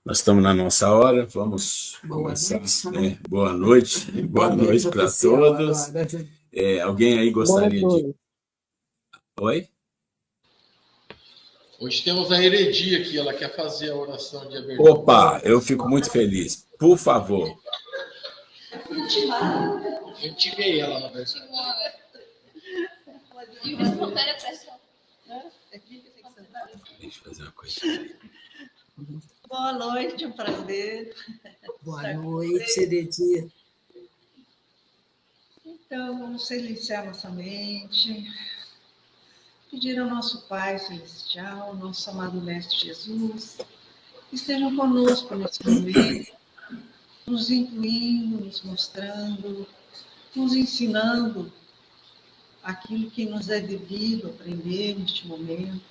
Nós estamos na nossa hora, vamos começar. Boa noite, boa noite para todos. Alguém aí gostaria de... Oi? Hoje temos a Heredia aqui, ela quer fazer a oração de abertura. Opa, eu fico muito feliz. Por favor. Eu intimei ela, na verdade. Deixa eu fazer uma coisa. Boa noite, um prazer. Boa noite, Heredia. Então, vamos silenciar nossa mente, pedir ao nosso Pai Celestial, nosso amado Mestre Jesus, que estejam conosco nesse momento, nos incluindo, nos mostrando, nos ensinando aquilo que nos é devido aprender neste momento,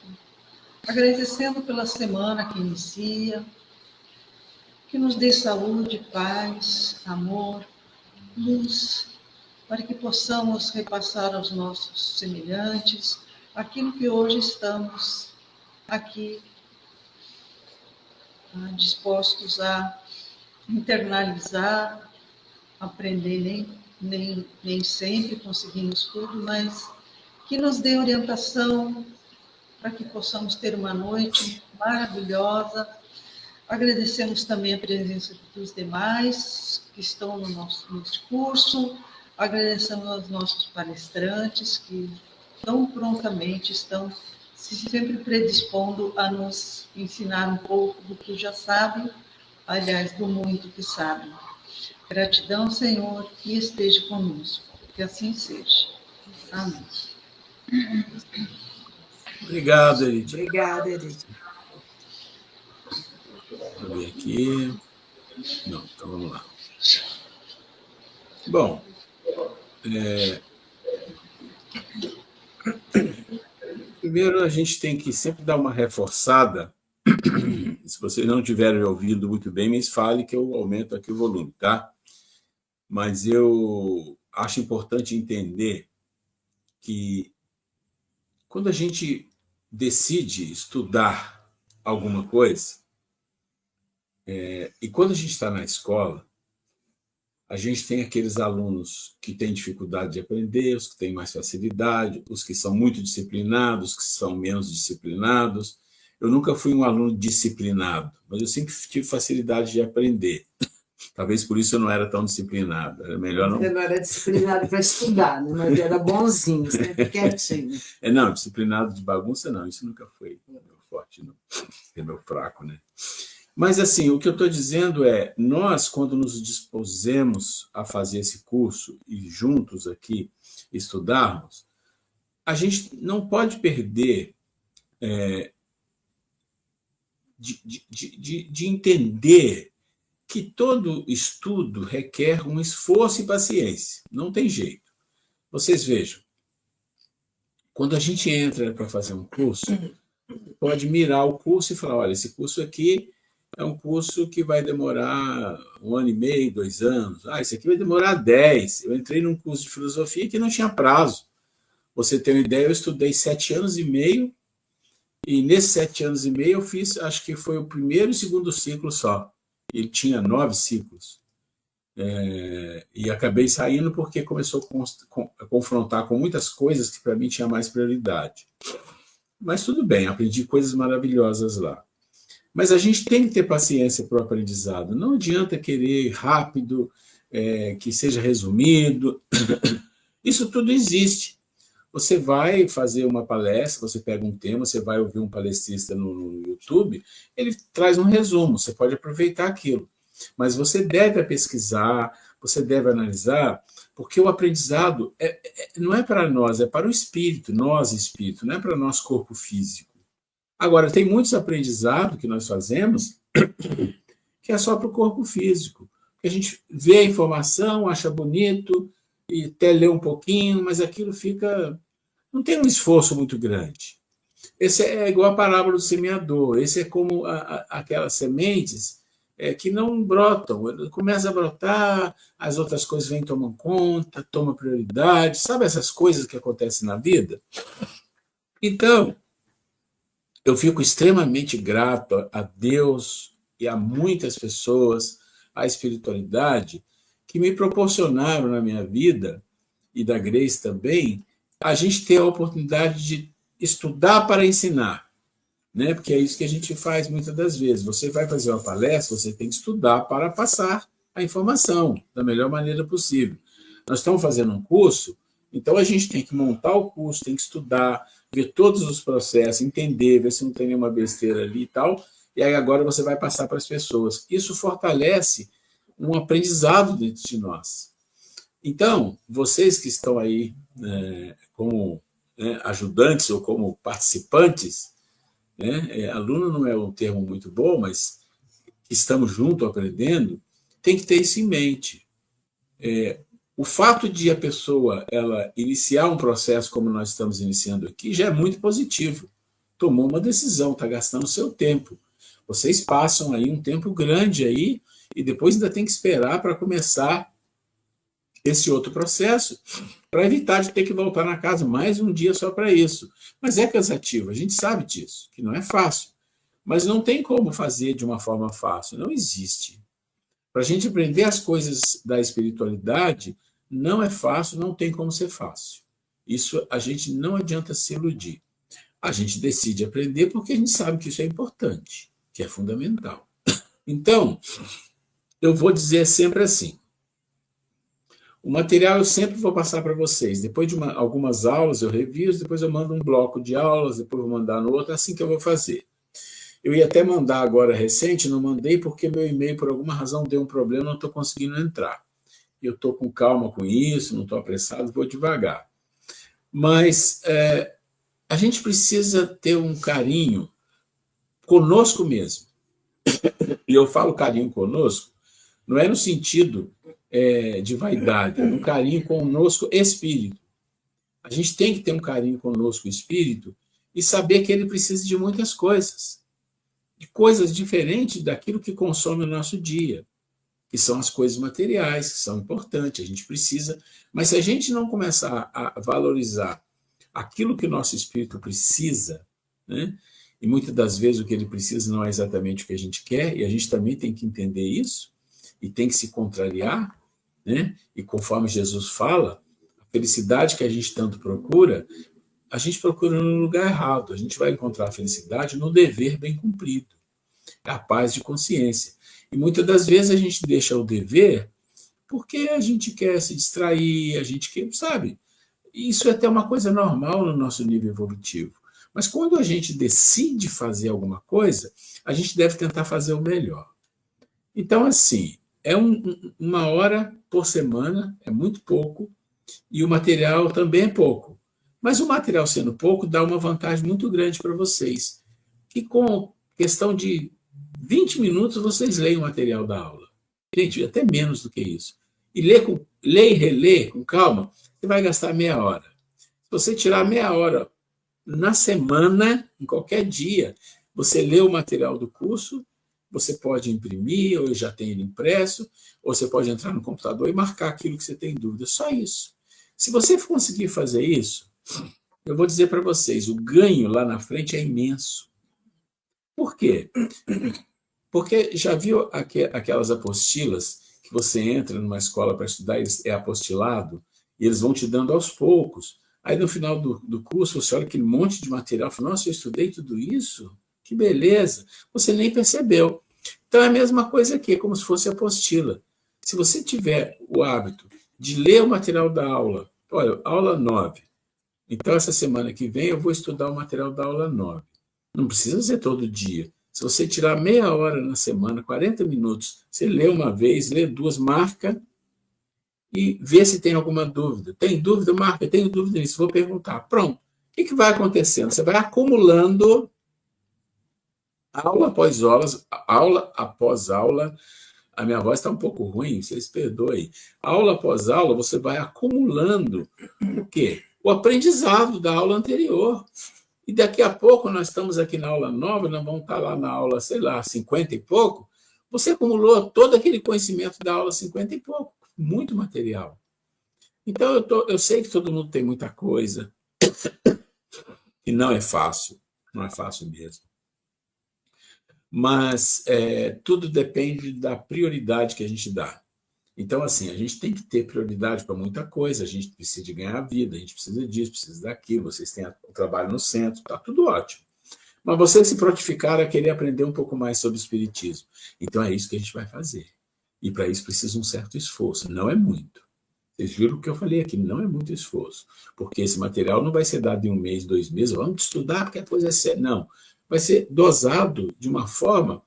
agradecendo pela semana que inicia, que nos dê saúde, paz, amor, luz, para que possamos repassar aos nossos semelhantes aquilo que hoje estamos aqui dispostos a internalizar, aprender, nem sempre conseguimos tudo, mas que nos dê orientação para que possamos ter uma noite maravilhosa. Agradecemos também a presença dos demais que estão no nosso curso, agradecemos aos nossos palestrantes que tão prontamente estão sempre predispondo a nos ensinar um pouco do que já sabem, aliás, do muito que sabem. Gratidão, Senhor, que esteja conosco, que assim seja. Amém. Obrigado, Heredia. Obrigada, Heredia. Vou ver aqui. Não, então vamos lá. Bom, primeiro a gente tem que sempre dar uma reforçada. Se vocês não tiverem ouvido muito bem, me fale que eu aumento aqui o volume, tá? Mas eu acho importante entender que quando a gente decide estudar alguma coisa, e quando a gente está na escola, a gente tem aqueles alunos que têm dificuldade de aprender, os que têm mais facilidade, os que são muito disciplinados, os que são menos disciplinados. Eu nunca fui um aluno disciplinado, mas eu sempre tive facilidade de aprender. Talvez por isso eu não era tão disciplinado. Era melhor não... Você não era disciplinado para estudar, né? Mas era bonzinho, sempre quietinho. Não, disciplinado de bagunça não, isso nunca foi meu forte, não. É meu fraco, né? Mas, assim, o que eu estou dizendo é, nós, quando nos dispusemos a fazer esse curso e juntos aqui estudarmos, a gente não pode perder de entender que todo estudo requer um esforço e paciência. Não tem jeito. Vocês vejam, quando a gente entra para fazer um curso, pode mirar o curso e falar, olha, esse curso aqui é um curso que vai demorar 1 ano e meio, 2 anos. Esse aqui vai demorar 10. Eu entrei num curso de filosofia que não tinha prazo. Você tem uma ideia, eu estudei 7 anos e meio, e nesses 7 anos e meio eu fiz, acho que foi o primeiro e segundo ciclo só. Ele tinha 9 ciclos. E acabei saindo porque começou a confrontar com muitas coisas que para mim tinha mais prioridade. Mas tudo bem, aprendi coisas maravilhosas lá. Mas a gente tem que ter paciência para o aprendizado. Não adianta querer rápido, que seja resumido. Isso tudo existe. Você vai fazer uma palestra, você pega um tema, você vai ouvir um palestrista no YouTube, ele traz um resumo, você pode aproveitar aquilo. Mas você deve pesquisar, você deve analisar, porque o aprendizado não é para nós, é para o espírito, nós espírito, não é para nós corpo físico. Agora, tem muitos aprendizados que nós fazemos que é só para o corpo físico. A gente vê a informação, acha bonito, e até lê um pouquinho, mas aquilo fica... não tem um esforço muito grande. Esse é igual a parábola do semeador. Esse é como aquelas sementes que não brotam. Começa a brotar, as outras coisas vêm tomando conta, tomam prioridade. Sabe essas coisas que acontecem na vida? Então, eu fico extremamente grato a Deus, e há muitas pessoas, a espiritualidade, que me proporcionaram na minha vida, e da Grace também, a gente ter a oportunidade de estudar para ensinar, né? Porque é isso que a gente faz muitas das vezes. Você vai fazer uma palestra, você tem que estudar para passar a informação da melhor maneira possível. Nós estamos fazendo um curso, então a gente tem que montar o curso, tem que estudar, ver todos os processos, entender, ver se não tem nenhuma besteira ali e tal, e aí agora você vai passar para as pessoas. Isso fortalece um aprendizado dentro de nós. Então, vocês que estão aí como ajudantes ou como participantes, aluno não é um termo muito bom, mas estamos juntos aprendendo, tem que ter isso em mente. O fato de a pessoa ela iniciar um processo como nós estamos iniciando aqui já é muito positivo. Tomou uma decisão, está gastando seu tempo. Vocês passam aí um tempo grande aí e depois ainda tem que esperar para começar esse outro processo, para evitar de ter que voltar na casa mais um dia só para isso. Mas é cansativo, a gente sabe disso, que não é fácil. Mas não tem como fazer de uma forma fácil, não existe. Para a gente aprender as coisas da espiritualidade, não é fácil, não tem como ser fácil. Isso a gente não adianta se iludir. A gente decide aprender porque a gente sabe que isso é importante, que é fundamental. Então, eu vou dizer sempre assim, o material eu sempre vou passar para vocês. Depois de algumas aulas eu reviso, depois eu mando um bloco de aulas, depois vou mandar no outro, é assim que eu vou fazer. Eu ia até mandar agora recente, não mandei porque meu e-mail, por alguma razão, deu um problema, não estou conseguindo entrar. Eu estou com calma com isso, não estou apressado, vou devagar. Mas a gente precisa ter um carinho conosco mesmo. E eu falo carinho conosco, não é no sentido de vaidade, é um carinho conosco espírito. A gente tem que ter um carinho conosco espírito e saber que ele precisa de muitas coisas. De coisas diferentes daquilo que consome o nosso dia, que são as coisas materiais, que são importantes, a gente precisa. Mas se a gente não começar a valorizar aquilo que o nosso espírito precisa, né? E muitas das vezes o que ele precisa não é exatamente o que a gente quer, e a gente também tem que entender isso, e tem que se contrariar, né? E conforme Jesus fala, a felicidade que a gente tanto procura, a gente procura no lugar errado. A gente vai encontrar a felicidade no dever bem cumprido, a paz de consciência. E muitas das vezes a gente deixa o dever porque a gente quer se distrair, a gente quer, sabe? Isso é até uma coisa normal no nosso nível evolutivo. Mas quando a gente decide fazer alguma coisa, a gente deve tentar fazer o melhor. Então, assim, uma hora por semana, é muito pouco, e o material também é pouco. Mas o material sendo pouco, dá uma vantagem muito grande para vocês, que com questão de 20 minutos vocês leem o material da aula. Gente, até menos do que isso. E lê e relê com calma, você vai gastar meia hora. Se você tirar meia hora na semana, em qualquer dia, você lê o material do curso, você pode imprimir, ou já tem ele impresso, ou você pode entrar no computador e marcar aquilo que você tem dúvida. Só isso. Se você conseguir fazer isso, eu vou dizer para vocês, o ganho lá na frente é imenso. Por quê? Porque já viu aquelas apostilas que você entra numa escola para estudar, é apostilado, e eles vão te dando aos poucos. Aí no final do curso você olha aquele monte de material e fala, nossa, eu estudei tudo isso? Que beleza! Você nem percebeu. Então é a mesma coisa aqui, é como se fosse apostila. Se você tiver o hábito de ler o material da aula, olha, aula 9. Então essa semana que vem eu vou estudar o material da aula 9. Não precisa ser todo dia. Se você tirar meia hora na semana, 40 minutos, você lê uma vez, lê duas, marca e vê se tem alguma dúvida. Tem dúvida? Marca. Tenho dúvida nisso. Vou perguntar. Pronto. O que vai acontecendo? Você vai acumulando aula após aula. A minha voz está um pouco ruim, vocês perdoem. Aula após aula, você vai acumulando o quê? O aprendizado da aula anterior. E daqui a pouco nós estamos aqui na aula 9, nós vamos estar lá na aula, sei lá, 50 e pouco. Você acumulou todo aquele conhecimento da aula 50 e pouco, muito material. Então, eu sei que todo mundo tem muita coisa, e não é fácil mesmo. mas tudo depende da prioridade que a gente dá. Então, assim, a gente tem que ter prioridade para muita coisa, a gente precisa de ganhar a vida, a gente precisa disso, precisa daquilo, vocês têm o trabalho no centro, está tudo ótimo. Mas vocês se prontificaram a querer aprender um pouco mais sobre o espiritismo. Então é isso que a gente vai fazer. E para isso precisa um certo esforço, não é muito. Vocês viram o que eu falei aqui, não é muito esforço, porque esse material não vai ser dado em 1 mês, 2 meses, vamos estudar porque a coisa é séria. Não, vai ser dosado de uma forma,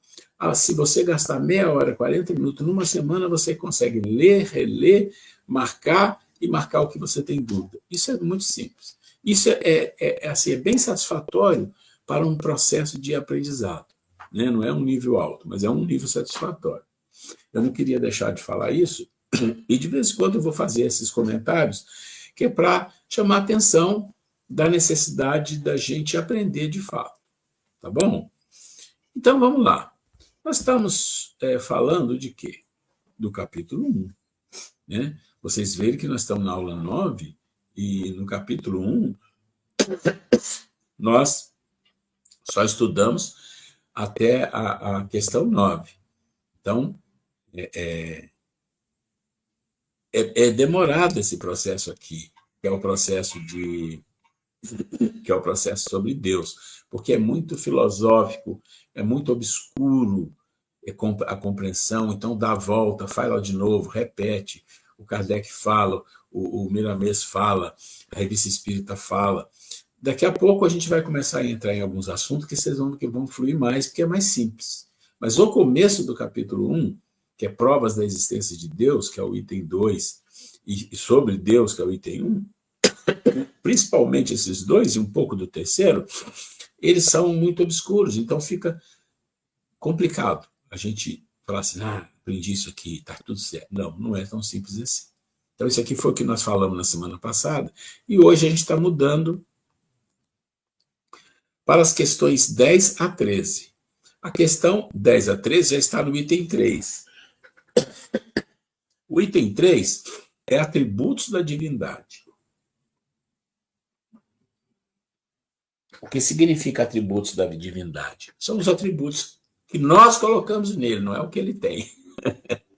se você gastar meia hora, 40 minutos numa semana, você consegue ler, reler, marcar e marcar o que você tem dúvida. Isso é muito simples. Isso assim, é bem satisfatório para um processo de aprendizado. Né? Não é um nível alto, mas é um nível satisfatório. Eu não queria deixar de falar isso, e de vez em quando eu vou fazer esses comentários, que é para chamar a atenção da necessidade da gente aprender de fato. Tá bom? Então, vamos lá. Nós estamos falando de quê? Do capítulo 1. Né? Vocês verem que nós estamos na aula 9, e no capítulo 1, nós só estudamos até a questão 9. Então, é demorado esse processo aqui, que é o processo sobre Deus, porque é muito filosófico, é muito obscuro a compreensão, então dá a volta, fala de novo, repete, o Kardec fala, o Miramês fala, a Revista Espírita fala. Daqui a pouco a gente vai começar a entrar em alguns assuntos que vocês vão fluir mais, porque é mais simples. Mas o começo do capítulo 1, que é provas da existência de Deus, que é o item 2, e sobre Deus, que é o item 1, principalmente esses dois e um pouco do terceiro, eles são muito obscuros, então fica complicado a gente falar assim, aprendi isso aqui, está tudo certo. Não, não é tão simples assim. Então isso aqui foi o que nós falamos na semana passada, e hoje a gente está mudando para as questões 10 a 13. A questão 10 a 13 já está no item 3. O item 3 é atributos da divindade. O que significa atributos da divindade? São os atributos que nós colocamos nele, não é o que ele tem.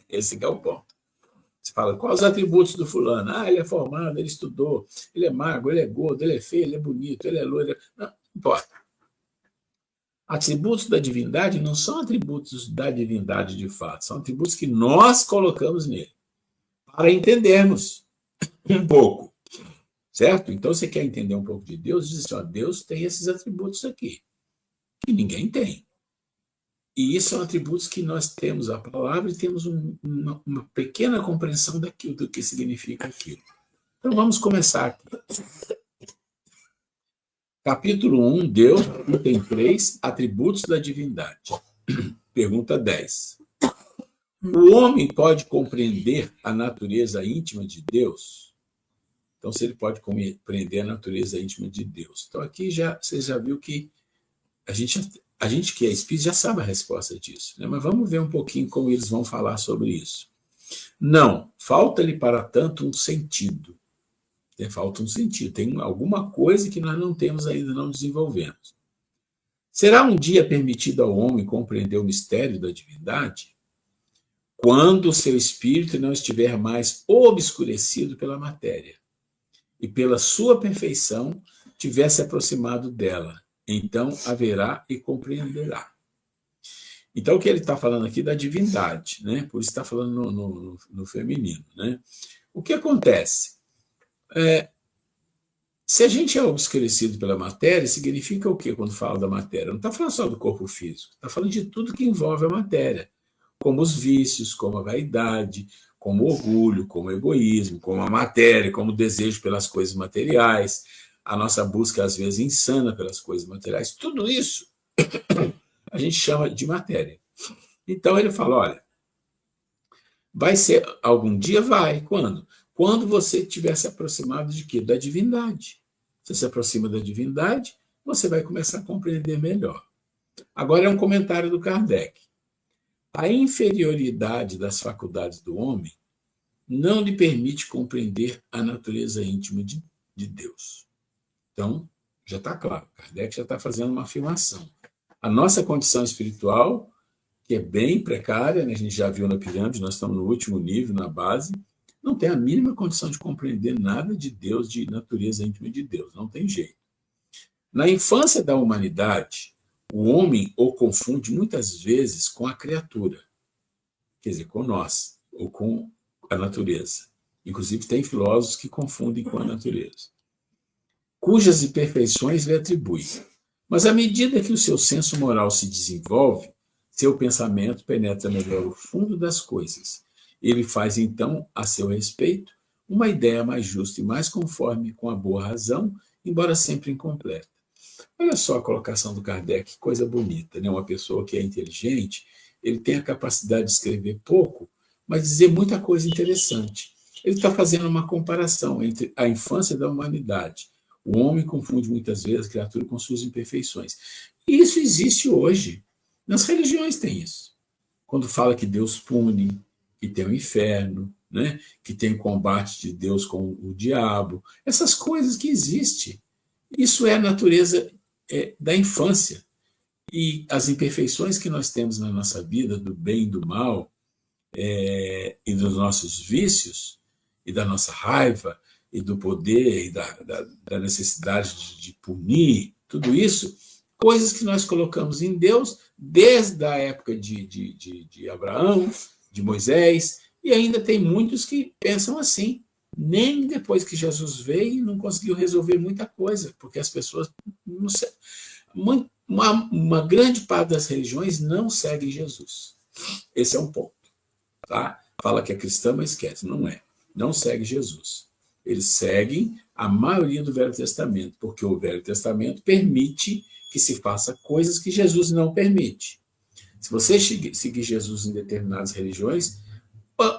Esse que é o ponto. Você fala, quais os atributos do fulano? Ele é formado, ele estudou, ele é magro, ele é gordo, ele é feio, ele é bonito, ele é loiro. Não importa. Atributos da divindade não são atributos da divindade de fato, são atributos que nós colocamos nele, para entendermos um pouco. Certo? Então, você quer entender um pouco de Deus, diz assim, Deus tem esses atributos aqui, que ninguém tem. E isso são atributos que nós temos a palavra e temos uma pequena compreensão daquilo, do que significa aquilo. Então, vamos começar aqui. Capítulo 1, Deus, item 3, atributos da divindade. Pergunta 10. O homem pode compreender a natureza íntima de Deus? Então, se ele pode compreender a natureza íntima de Deus. Então, aqui você já viu que a gente que é espírita já sabe a resposta disso, né? Mas vamos ver um pouquinho como eles vão falar sobre isso. Não, falta-lhe para tanto um sentido. Falta um sentido, tem alguma coisa que nós não temos ainda, não desenvolvemos. Será um dia permitido ao homem compreender o mistério da divindade? Quando o seu espírito não estiver mais obscurecido pela matéria e pela sua perfeição tiver se aproximado dela, então haverá e compreenderá. Então, o que ele está falando aqui da divindade, né? Por isso está falando no feminino, né? O que acontece? Se a gente é obscurecido pela matéria, significa o quê quando fala da matéria? Não está falando só do corpo físico, está falando de tudo que envolve a matéria, como os vícios, como a vaidade, como o orgulho, como o egoísmo, como a matéria, como o desejo pelas coisas materiais, a nossa busca, às vezes, insana pelas coisas materiais. Tudo isso a gente chama de matéria. Então, ele fala, olha, vai ser algum dia? Vai. Quando? Quando você tiver se aproximado de quê? Da divindade. Você se aproxima da divindade, você vai começar a compreender melhor. Agora é um comentário do Kardec. A inferioridade das faculdades do homem não lhe permite compreender a natureza íntima de Deus. Então, já está claro, Kardec já está fazendo uma afirmação. A nossa condição espiritual, que é bem precária, né? A gente já viu na pirâmide, nós estamos no último nível, na base, não tem a mínima condição de compreender nada de Deus, de natureza íntima de Deus, não tem jeito. Na infância da humanidade, o homem o confunde muitas vezes com a criatura, quer dizer, com nós, ou com a natureza. Inclusive, tem filósofos que confundem com a natureza, cujas imperfeições lhe atribuem. Mas à medida que o seu senso moral se desenvolve, seu pensamento penetra melhor o fundo das coisas. Ele faz, então, a seu respeito, uma ideia mais justa e mais conforme com a boa razão, embora sempre incompleta. Olha só a colocação do Kardec, que coisa bonita, né? Uma pessoa que é inteligente, ele tem a capacidade de escrever pouco, mas dizer muita coisa interessante. Ele está fazendo uma comparação entre a infância da humanidade. O homem confunde muitas vezes a criatura com suas imperfeições. E isso existe hoje. Nas religiões tem isso. Quando fala que Deus pune, que tem o inferno, né? Que tem o combate de Deus com o diabo, essas coisas que existem. Isso é a natureza da infância. E as imperfeições que nós temos na nossa vida, do bem e do mal, e dos nossos vícios, e da nossa raiva, e do poder, e da necessidade de punir, tudo isso, coisas que nós colocamos em Deus desde a época de Abraão, de Moisés, e ainda tem muitos que pensam assim. Nem depois que Jesus veio, não conseguiu resolver muita coisa, porque as pessoas, não sei, uma grande parte das religiões não segue Jesus. Esse é um ponto. Tá? Fala que é cristã, mas esquece. Não é. Não segue Jesus. Eles seguem a maioria do Velho Testamento, porque o Velho Testamento permite que se faça coisas que Jesus não permite. Se você seguir Jesus em determinadas religiões,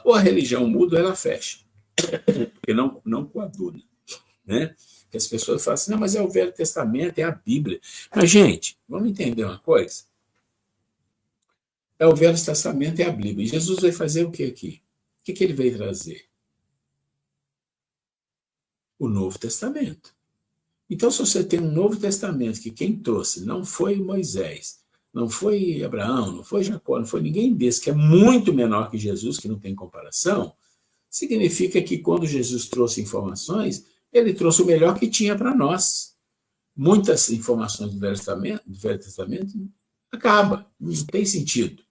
ou a religião muda ou ela fecha. Porque não coaduna. Né? Que as pessoas falam assim, não, mas é o Velho Testamento, é a Bíblia. Mas, gente, vamos entender uma coisa? É o Velho Testamento, é a Bíblia. E Jesus vai fazer o que aqui? O que ele veio trazer? O Novo Testamento. Então, se você tem um Novo Testamento que quem trouxe não foi Moisés, não foi Abraão, não foi Jacó, não foi ninguém desse, que é muito menor que Jesus, que não tem comparação, significa que quando Jesus trouxe informações, ele trouxe o melhor que tinha para nós. Muitas informações do Velho Testamento acaba, não tem sentido.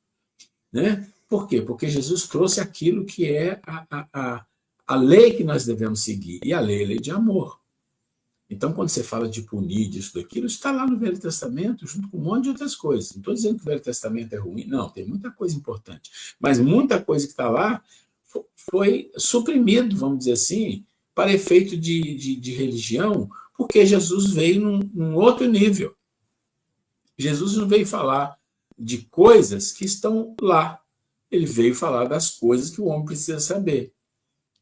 Né? Por quê? Porque Jesus trouxe aquilo que é a lei que nós devemos seguir, e a lei é a lei de amor. Então, quando você fala de punir, disso, daquilo, está lá no Velho Testamento, junto com um monte de outras coisas. Não estou dizendo que o Velho Testamento é ruim, não, tem muita coisa importante. Mas muita coisa que está lá foi suprimido, vamos dizer assim, para efeito de religião, porque Jesus veio num outro nível. Jesus não veio falar de coisas que estão lá. Ele veio falar das coisas que o homem precisa saber.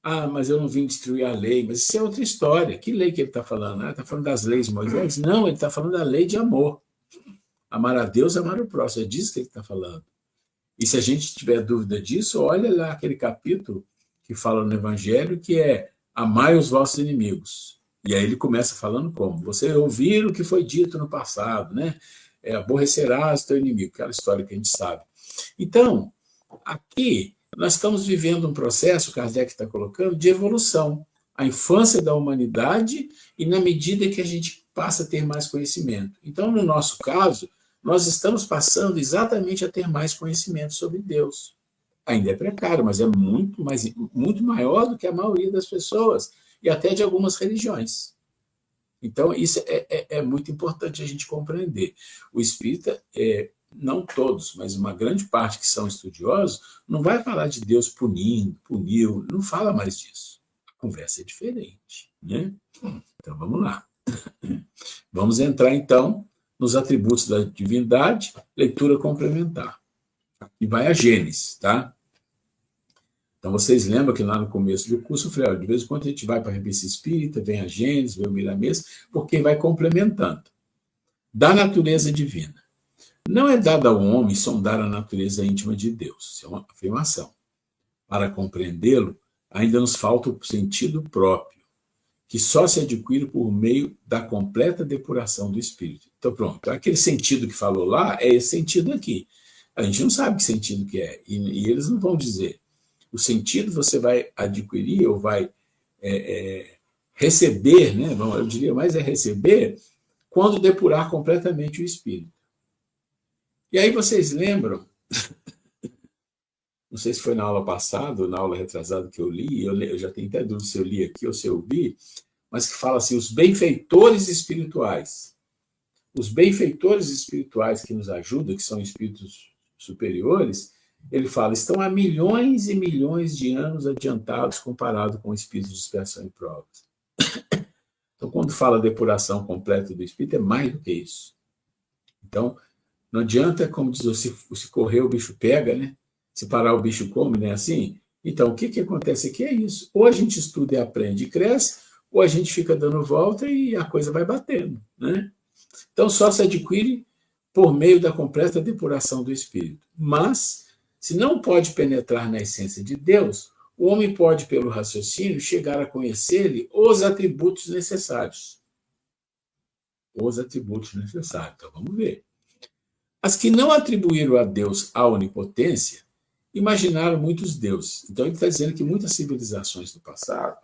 Ah, mas eu não vim destruir a lei. Mas isso é outra história. Que lei que ele está falando? Está falando das leis de Moisés? Não, ele está falando da lei de amor. Amar a Deus, amar o próximo. É disso que ele está falando. E se a gente tiver dúvida disso, olha lá aquele capítulo que fala no Evangelho, que é amai os vossos inimigos. E aí ele começa falando como? Você ouvir o que foi dito no passado, né? Aborrecerás teu inimigo, aquela história que a gente sabe. Então, aqui nós estamos vivendo um processo, Kardec está colocando, de evolução. A infância da humanidade e na medida que a gente passa a ter mais conhecimento. Então, no nosso caso, nós estamos passando exatamente a ter mais conhecimento sobre Deus. Ainda é precário, mas é muito maior do que a maioria das pessoas e até de algumas religiões. Então, isso é muito importante a gente compreender. O espírita, não todos, mas uma grande parte que são estudiosos, não vai falar de Deus puniu, não fala mais disso. A conversa é diferente. Né? Então, vamos lá. Vamos entrar, então, nos atributos da divindade, leitura complementar. E vai a Gênesis, tá? Então, vocês lembram que lá no começo do curso eu falei, de vez em quando a gente vai para a revista espírita, vem a Gênesis, vem o Miramês, porque vai complementando. Da natureza divina. Não é dado ao homem sondar a natureza íntima de Deus. Isso é uma afirmação. Para compreendê-lo, ainda nos falta o sentido próprio, que só se adquire por meio da completa depuração do espírito. Então, pronto. Aquele sentido que falou lá é esse sentido aqui. A gente não sabe que sentido que é, e eles não vão dizer. O sentido você vai adquirir ou vai receber, né? Eu diria mais é receber, quando depurar completamente o espírito. E aí vocês lembram, não sei se foi na aula passada ou na aula retrasada que eu li, eu já tenho até dúvida se eu li aqui ou se eu vi, mas que fala assim, os benfeitores espirituais. Os benfeitores espirituais que nos ajudam, que são espíritos superiores, ele fala, estão há milhões e milhões de anos adiantados comparado com espíritos de expiação e provas. Então, quando fala depuração completa do espírito, é mais do que isso. Então, não adianta, como diz, se correr o bicho pega, né? Se parar o bicho come, né? Assim. Então, o que acontece aqui é isso. Ou a gente estuda e aprende e cresce, ou a gente fica dando volta e a coisa vai batendo, né? Então, só se adquire por meio da completa depuração do espírito. Mas, se não pode penetrar na essência de Deus, o homem pode, pelo raciocínio, chegar a conhecer-lhe os atributos necessários. Os atributos necessários. Então, vamos ver. As que não atribuíram a Deus a onipotência, imaginaram muitos deuses. Então, ele está dizendo que muitas civilizações do passado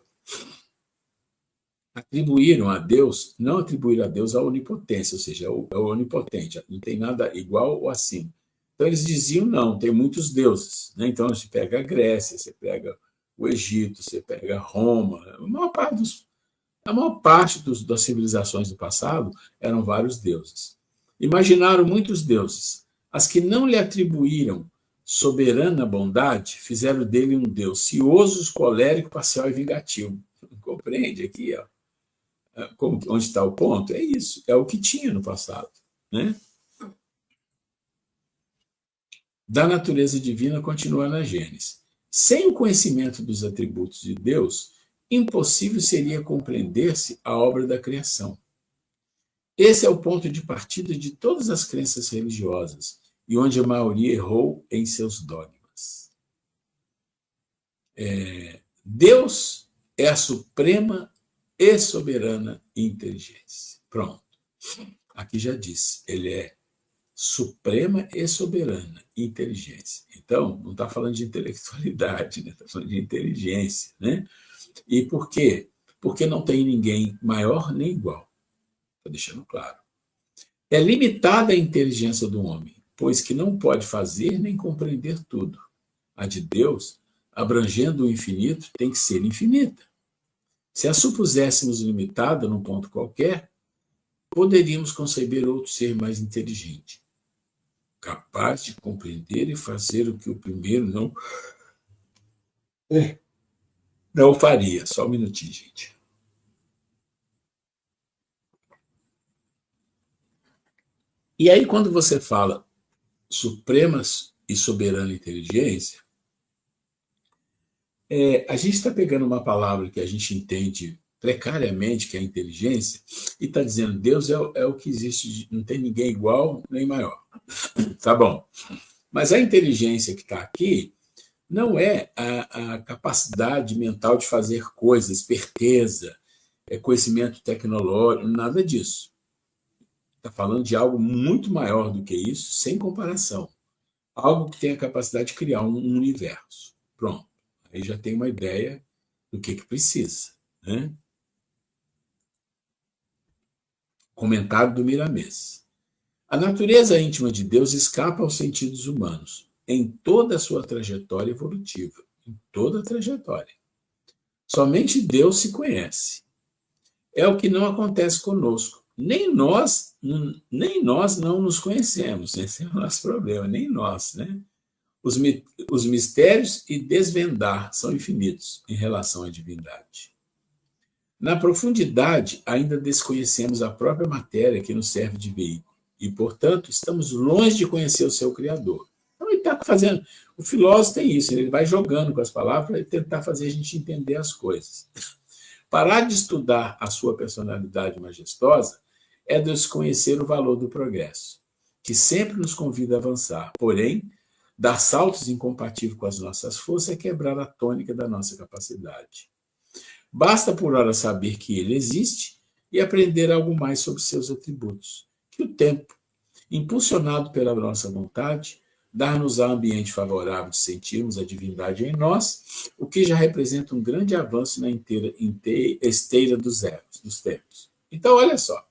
atribuíram a Deus, não atribuíram a Deus a onipotência, ou seja, é o onipotente, não tem nada igual ou acima. Então, eles diziam, não, tem muitos deuses. Né? Então, você pega a Grécia, você pega o Egito, você pega Roma, a maior parte das civilizações do passado eram vários deuses. Imaginaram muitos deuses. As que não lhe atribuíram soberana bondade, fizeram dele um Deus cioso, colérico, parcial e vingativo. Compreende aqui, ó? Onde está o ponto? É isso, é o que tinha no passado. Né? Da natureza divina continua na Gênesis. Sem o conhecimento dos atributos de Deus, impossível seria compreender-se a obra da criação. Esse é o ponto de partida de todas as crenças religiosas, e onde a maioria errou em seus dogmas. Deus é a suprema e soberana inteligência. Pronto. Aqui já disse, ele é suprema e soberana inteligência. Então, não está falando de intelectualidade, né? Está falando de inteligência. Né? E por quê? Porque não tem ninguém maior nem igual. Estou deixando claro. É limitada a inteligência do homem, pois que não pode fazer nem compreender tudo. A de Deus, abrangendo o infinito, tem que ser infinita. Se a supuséssemos limitada num ponto qualquer, poderíamos conceber outro ser mais inteligente, capaz de compreender e fazer o que o primeiro não faria. Só um minutinho, gente. E aí, quando você fala suprema e soberana inteligência, a gente está pegando uma palavra que a gente entende precariamente, que é a inteligência, e está dizendo Deus é o que existe, não tem ninguém igual nem maior. Tá bom. Mas a inteligência que está aqui não é a capacidade mental de fazer coisas, esperteza, conhecimento tecnológico, nada disso. Está falando de algo muito maior do que isso, sem comparação. Algo que tem a capacidade de criar um universo. Pronto. Aí já tem uma ideia do que precisa. Né? Comentário do Miramês. A natureza íntima de Deus escapa aos sentidos humanos, em toda a sua trajetória evolutiva. Em toda a trajetória. Somente Deus se conhece. É o que não acontece conosco. Nem nós não nos conhecemos. Esse é o nosso problema, nem nós. Né? Os mistérios e desvendar são infinitos em relação à divindade. Na profundidade, ainda desconhecemos a própria matéria que nos serve de veículo e, portanto, estamos longe de conhecer o seu Criador. Então, ele está fazendo. O filósofo tem isso, ele vai jogando com as palavras para tentar fazer a gente entender as coisas. Parar de estudar a sua personalidade majestosa é desconhecer o valor do progresso, que sempre nos convida a avançar. Porém, dar saltos incompatíveis com as nossas forças é quebrar a tônica da nossa capacidade. Basta por hora saber que ele existe e aprender algo mais sobre seus atributos. Que o tempo, impulsionado pela nossa vontade, dar-nos-á ambiente favorável de sentirmos a divindade em nós, o que já representa um grande avanço na esteira dos tempos. Então, olha só.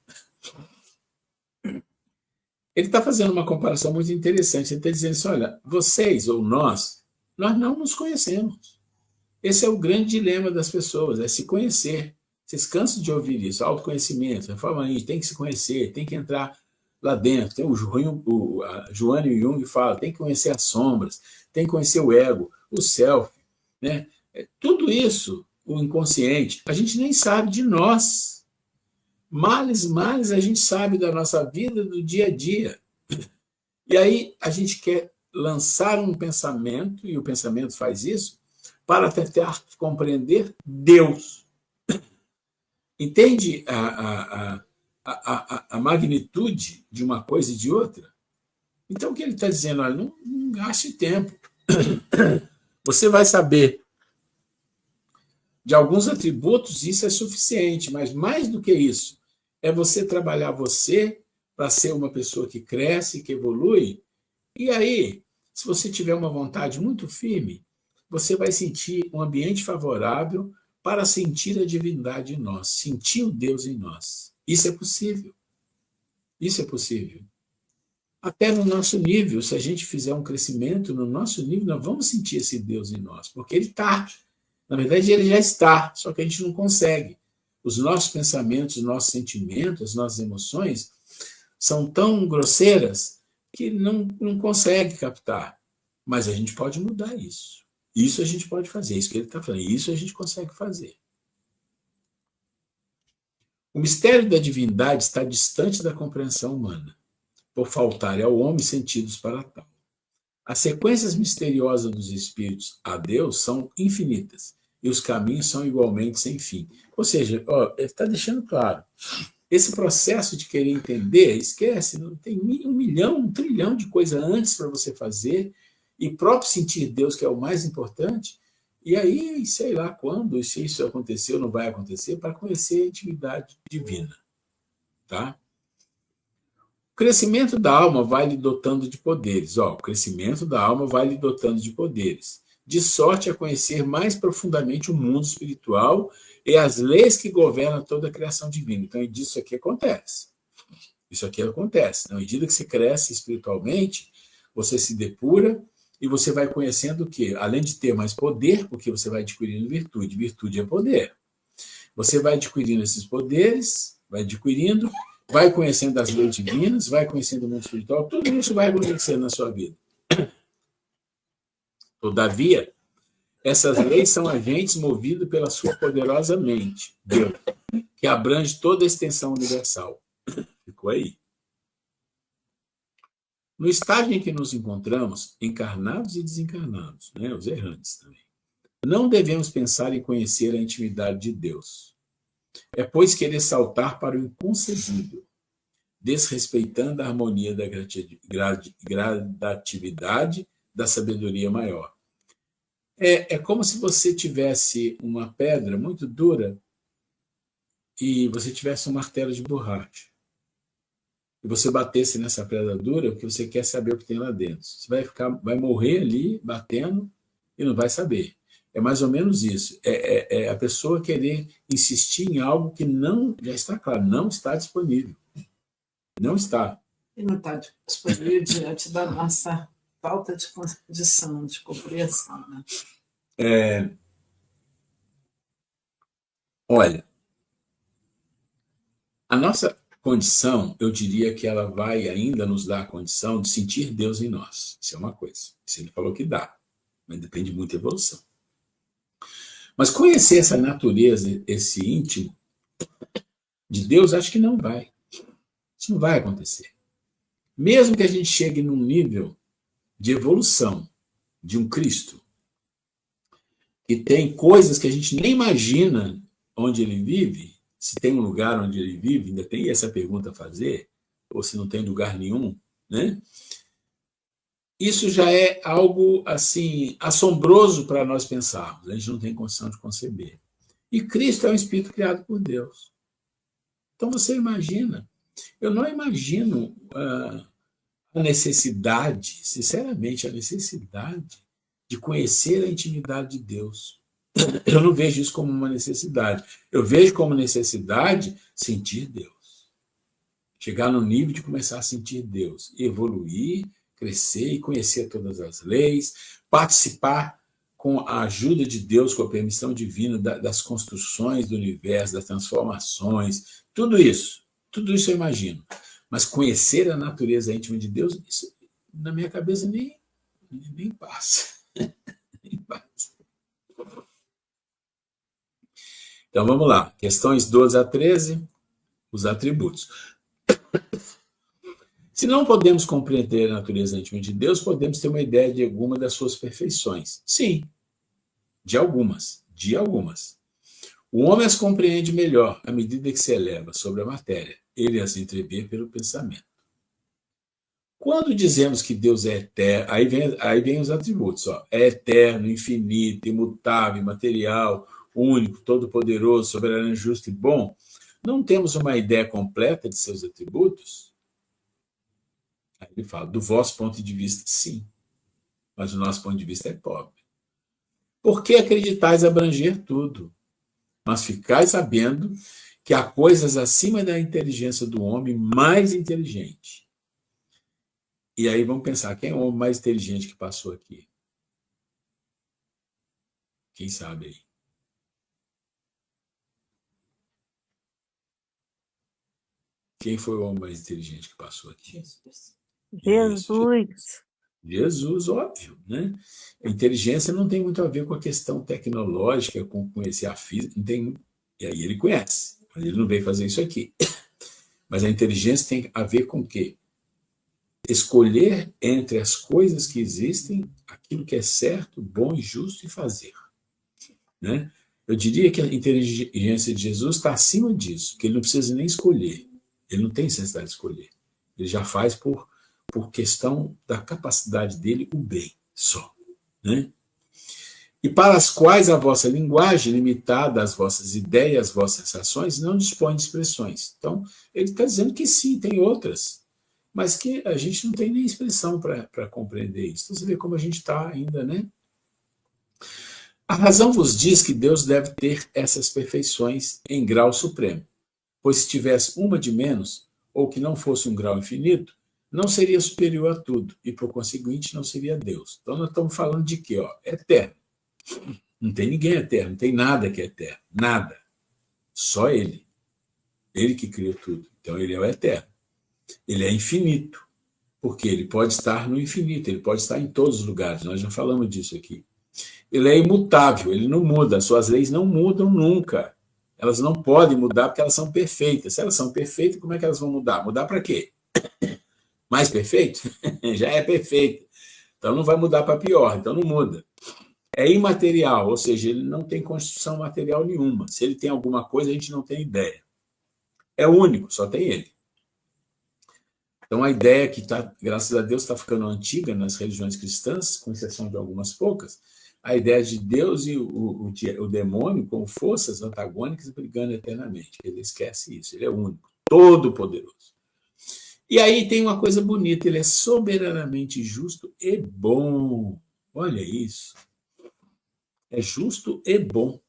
Ele está fazendo uma comparação muito interessante. Ele está dizendo assim, olha, vocês ou nós não nos conhecemos. Esse é o grande dilema das pessoas, é se conhecer. Vocês cansam de ouvir isso, autoconhecimento, reforma íntima, tem que se conhecer, tem que entrar lá dentro. Tem a Joanne e o Jung fala, tem que conhecer as sombras, tem que conhecer o ego, o self, né? Tudo isso, o inconsciente, a gente nem sabe de nós. Males a gente sabe da nossa vida, do dia a dia. E aí a gente quer lançar um pensamento, e o pensamento faz isso, para tentar compreender Deus. Entende a magnitude de uma coisa e de outra? Então, o que ele está dizendo? Olha, não gaste tempo. Você vai saber de alguns atributos, isso é suficiente, mas mais do que isso, é você trabalhar você para ser uma pessoa que cresce, que evolui. E aí, se você tiver uma vontade muito firme, você vai sentir um ambiente favorável para sentir a divindade em nós, sentir o Deus em nós. Isso é possível. Isso é possível. Até no nosso nível, se a gente fizer um crescimento no nosso nível, nós vamos sentir esse Deus em nós, porque ele está. Na verdade, ele já está, só que a gente não consegue. Os nossos pensamentos, os nossos sentimentos, as nossas emoções são tão grosseiras que não consegue captar. Mas a gente pode mudar isso. Isso a gente pode fazer, isso que ele está falando, isso a gente consegue fazer. O mistério da divindade está distante da compreensão humana, por faltar ao homem sentidos para tal. As sequências misteriosas dos espíritos a Deus são infinitas, e os caminhos são igualmente sem fim. Ou seja, ele está deixando claro, esse processo de querer entender, esquece, não tem 1 milhão, 1 trilhão de coisas antes para você fazer, e próprio sentir Deus, que é o mais importante, e aí, sei lá quando, se isso aconteceu ou não vai acontecer, para conhecer a intimidade divina. Tá? O crescimento da alma vai lhe dotando de poderes. O crescimento da alma vai lhe dotando de poderes, de sorte a conhecer mais profundamente o mundo espiritual e as leis que governam toda a criação divina. Então, isso aqui acontece. Isso aqui acontece. Na medida que você cresce espiritualmente, você se depura, e você vai conhecendo o quê? Além de ter mais poder, porque você vai adquirindo virtude. Virtude é poder. Você vai adquirindo esses poderes, vai conhecendo as leis divinas, vai conhecendo o mundo espiritual, tudo isso vai acontecendo na sua vida. Todavia, essas leis são agentes movidos pela sua poderosa mente, Deus, que abrange toda a extensão universal. Ficou aí. No estágio em que nos encontramos, encarnados e desencarnados, os errantes também, não devemos pensar em conhecer a intimidade de Deus. É, pois, querer saltar para o inconcebível, desrespeitando a harmonia da gradatividade da sabedoria maior. É como se você tivesse uma pedra muito dura e você tivesse um martelo de borracha. E você batesse nessa pedra dura porque você quer saber o que tem lá dentro. Você vai morrer ali batendo e não vai saber. É mais ou menos isso. É a pessoa querer insistir em algo que não, já está claro, não está disponível. Não está. E não está disponível diante da nossa falta de condição, de compreensão. Né? Olha, a nossa condição, eu diria que ela vai ainda nos dar a condição de sentir Deus em nós. Isso é uma coisa. Isso ele falou que dá, mas depende muito da evolução. Mas conhecer essa natureza, esse íntimo de Deus, acho que não vai. Isso não vai acontecer. Mesmo que a gente chegue num nível de evolução de um Cristo, que tem coisas que a gente nem imagina onde ele vive, se tem um lugar onde ele vive, ainda tem essa pergunta a fazer, ou se não tem lugar nenhum, né? Isso já é algo assim assombroso para nós pensarmos, a gente não tem condição de conceber. E Cristo é um espírito criado por Deus. Então você imagina, eu não imagino a necessidade, sinceramente, a necessidade de conhecer a intimidade de Deus. Eu não vejo isso como uma necessidade. Eu vejo como necessidade sentir Deus. Chegar no nível de começar a sentir Deus, evoluir, crescer e conhecer todas as leis, participar com a ajuda de Deus, com a permissão divina das construções do universo, das transformações, tudo isso eu imagino. Mas conhecer a natureza íntima de Deus, isso na minha cabeça nem passa. Nem passa. Então vamos lá, questões 12 a 13, os atributos. Se não podemos compreender a natureza íntima de Deus, podemos ter uma ideia de alguma das suas perfeições. Sim, de algumas. O homem as compreende melhor à medida que se eleva sobre a matéria. Ele as entrevê pelo pensamento. Quando dizemos que Deus é eterno, aí vem os atributos. É eterno, infinito, imutável, imaterial, único, todo-poderoso, soberano, justo e bom, não temos uma ideia completa de seus atributos? Aí ele fala, do vosso ponto de vista, sim, mas o nosso ponto de vista é pobre. Por que acreditais abranger tudo? Mas ficais sabendo que há coisas acima da inteligência do homem mais inteligente. E aí vamos pensar, quem é o homem mais inteligente que passou aqui? Quem sabe aí? Quem foi o homem mais inteligente que passou aqui? Jesus. Jesus, óbvio, né? A inteligência não tem muito a ver com a questão tecnológica, com conhecer a física, não tem, e aí ele conhece, mas ele não veio fazer isso aqui. Mas a inteligência tem a ver com o quê? Escolher entre as coisas que existem aquilo que é certo, bom e justo e fazer. Né? Eu diria que a inteligência de Jesus está acima disso, que ele não precisa nem escolher. Ele não tem necessidade de escolher. Ele já faz por questão da capacidade dele o bem só. Né? E para as quais a vossa linguagem, limitada às vossas ideias, às vossas ações, não dispõe de expressões. Então, ele está dizendo que sim, tem outras, mas que a gente não tem nem expressão para compreender isso. Então, você vê como a gente está ainda, né? A razão vos diz que Deus deve ter essas perfeições em grau supremo, pois se tivesse uma de menos, ou que não fosse um grau infinito, não seria superior a tudo, e por conseguinte não seria Deus. Então nós estamos falando de quê? Eterno. Não tem ninguém eterno, não tem nada que é eterno, nada. Só Ele. Ele que criou tudo. Então ele é o eterno. Ele é infinito, porque ele pode estar no infinito, ele pode estar em todos os lugares, nós já falamos disso aqui. Ele é imutável, ele não muda, suas leis não mudam nunca. Elas não podem mudar porque elas são perfeitas. Se elas são perfeitas, como é que elas vão mudar? Mudar para quê? Mais perfeito? Já é perfeito. Então não vai mudar para pior, então não muda. É imaterial, ou seja, ele não tem constituição material nenhuma. Se ele tem alguma coisa, a gente não tem ideia. É único, só tem ele. Então a ideia que, graças a Deus, está ficando antiga nas religiões cristãs, com exceção de algumas poucas, a ideia de Deus e o demônio como forças antagônicas brigando eternamente. Ele esquece isso, ele é único, todo-poderoso. E aí tem uma coisa bonita, ele é soberanamente justo e bom. Olha isso. É justo e bom.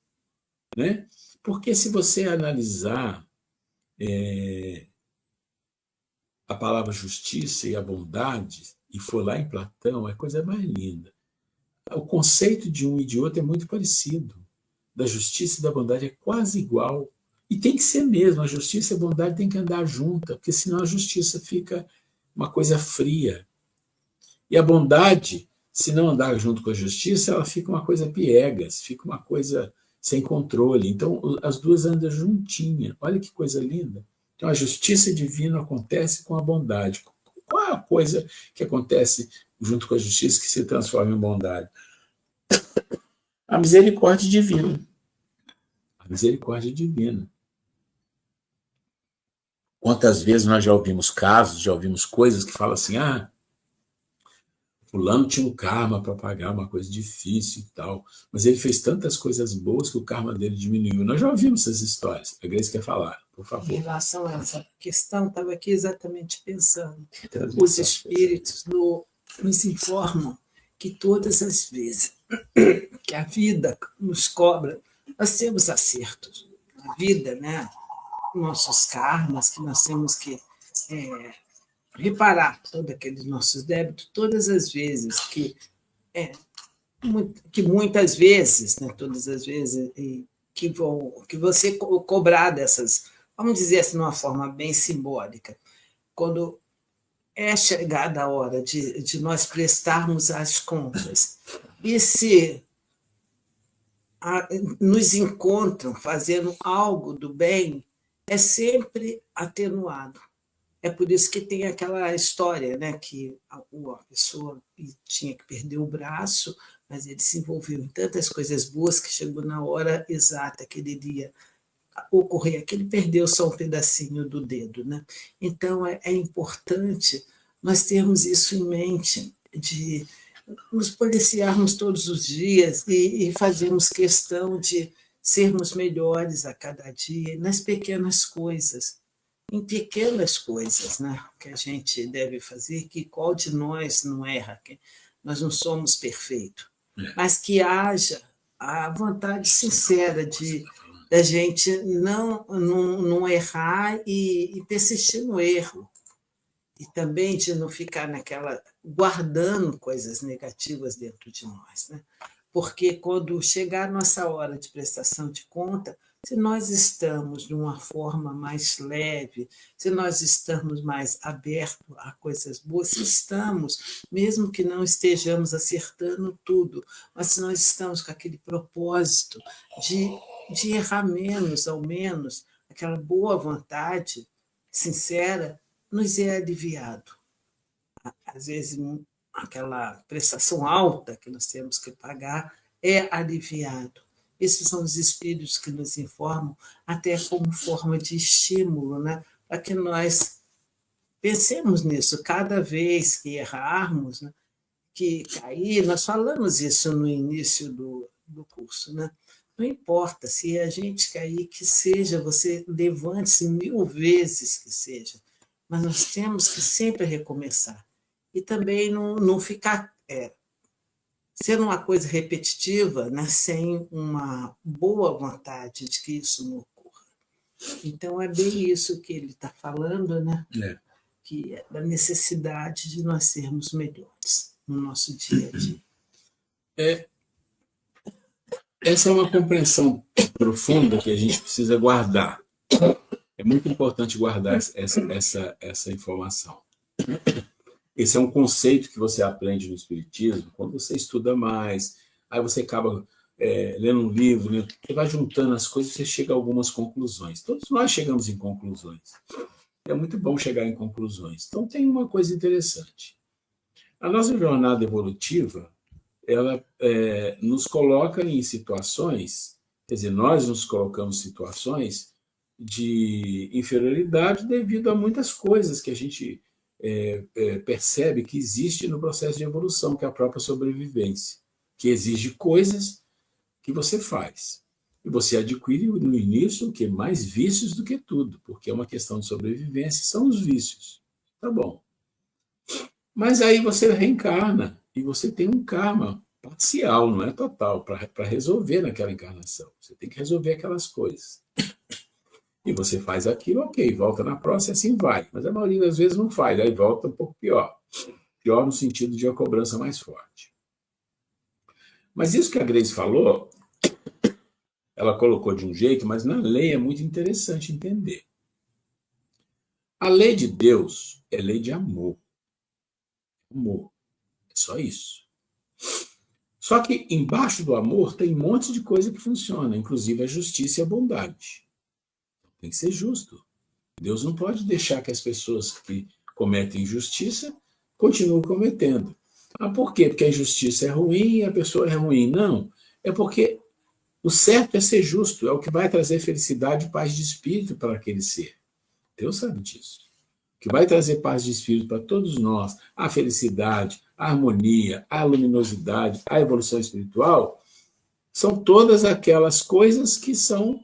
Né? Porque se você analisar a palavra justiça e a bondade, e for lá em Platão, é a coisa mais linda. O conceito de um e de outro é muito parecido. Da justiça e da bondade é quase igual. E tem que ser mesmo, a justiça e a bondade têm que andar juntas, porque senão a justiça fica uma coisa fria. E a bondade, se não andar junto com a justiça, ela fica uma coisa piegas, fica uma coisa sem controle. Então, as duas andam juntinhas. Olha que coisa linda. Então, a justiça divina acontece com a bondade. Qual é a coisa que acontece junto com a justiça que se transforma em bondade? A misericórdia divina. A misericórdia divina. Quantas vezes nós já ouvimos casos, já ouvimos coisas que falam assim, fulano tinha um karma para pagar, uma coisa difícil e tal, mas ele fez tantas coisas boas que o karma dele diminuiu. Nós já ouvimos essas histórias. A Grace quer falar, por favor. Em relação a essa questão, estava aqui exatamente pensando. Os espíritos nos informam que todas as vezes que a vida nos cobra, nós temos acertos. A vida, né? Nossos karmas, que nós temos que reparar todos aqueles nossos débitos, todas as vezes que muitas vezes, né, todas as vezes que você cobrar dessas, vamos dizer assim, de uma forma bem simbólica, quando é chegada a hora de nós prestarmos as contas, e se nos encontram fazendo algo do bem, é sempre atenuado. É por isso que tem aquela história, né, que a pessoa tinha que perder o braço, mas ele se envolveu em tantas coisas boas que chegou na hora exata que ele iria ocorrer, que ele perdeu só um pedacinho do dedo, né? Então, é importante nós termos isso em mente, de nos policiarmos todos os dias e fazermos questão de sermos melhores a cada dia, nas pequenas coisas, em pequenas coisas, né, que a gente deve fazer, que qual de nós não erra, que nós não somos perfeitos, mas que haja a vontade sincera da gente não errar e persistir no erro, e também de não ficar guardando coisas negativas dentro de nós, né? Porque quando chegar a nossa hora de prestação de conta, se nós estamos de uma forma mais leve, se nós estamos mais abertos a coisas boas, se estamos, mesmo que não estejamos acertando tudo, mas se nós estamos com aquele propósito de errar menos, ao menos, aquela boa vontade sincera, nos é aliviado. Às vezes, aquela prestação alta que nós temos que pagar é aliviado. Esses são os espíritos que nos informam, até como forma de estímulo, né? Para que nós pensemos nisso. Cada vez que errarmos, né? Que cair, nós falamos isso no início do curso, né? Não importa se a gente cair, que seja, você levante-se 1000 vezes que seja, mas nós temos que sempre recomeçar. E também não ficar sendo uma coisa repetitiva, né, sem uma boa vontade de que isso não ocorra. Então, é bem isso que ele está falando, né? Que é da necessidade de nós sermos melhores no nosso dia a dia. Essa é uma compreensão profunda que a gente precisa guardar. É muito importante guardar essa informação. Esse é um conceito que você aprende no Espiritismo quando você estuda mais, aí você acaba lendo um livro, você vai juntando as coisas e você chega a algumas conclusões. Todos nós chegamos em conclusões. É muito bom chegar em conclusões. Então, tem uma coisa interessante. A nossa jornada evolutiva, ela nos coloca em situações, quer dizer, nós nos colocamos em situações de inferioridade devido a muitas coisas que a gente percebe que existe no processo de evolução, que é a própria sobrevivência, que exige coisas que você faz. E você adquire no início o que? Mais vícios do que tudo, porque é uma questão de sobrevivência, são os vícios. Tá bom. Mas aí você reencarna e você tem um karma parcial, não é total, para resolver naquela encarnação. Você tem que resolver aquelas coisas. E você faz aquilo, ok, volta na próxima e assim vai. Mas a maioria das vezes não faz, aí volta um pouco pior. Pior no sentido de uma cobrança mais forte. Mas isso que a Grace falou, ela colocou de um jeito, mas na lei é muito interessante entender. A lei de Deus é lei de amor. Amor. É só isso. Só que embaixo do amor tem um monte de coisa que funciona, inclusive a justiça e a bondade. Tem que ser justo. Deus não pode deixar que as pessoas que cometem injustiça continuem cometendo. Ah, por quê? Porque a injustiça é ruim e a pessoa é ruim. Não. É porque o certo é ser justo, é o que vai trazer felicidade e paz de espírito para aquele ser. Deus sabe disso. O que vai trazer paz de espírito para todos nós, a felicidade, a harmonia, a luminosidade, a evolução espiritual, são todas aquelas coisas que são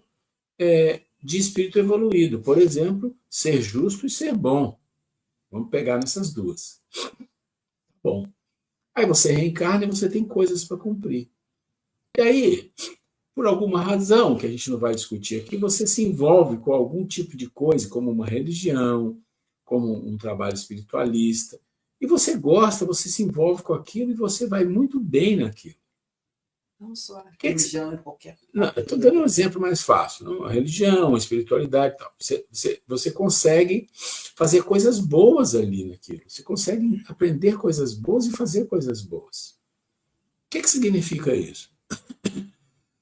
de espírito evoluído. Por exemplo, ser justo e ser bom. Vamos pegar nessas duas. Bom, aí você reencarna e você tem coisas para cumprir. E aí, por alguma razão que a gente não vai discutir aqui, você se envolve com algum tipo de coisa, como uma religião, como um trabalho espiritualista, e você gosta, você se envolve com aquilo e você vai muito bem naquilo. Não só a religião, é qualquer coisa. Não, eu estou dando um exemplo mais fácil. Não? A religião, a espiritualidade e tal. Você consegue fazer coisas boas ali naquilo. Você consegue aprender coisas boas e fazer coisas boas. O que significa isso?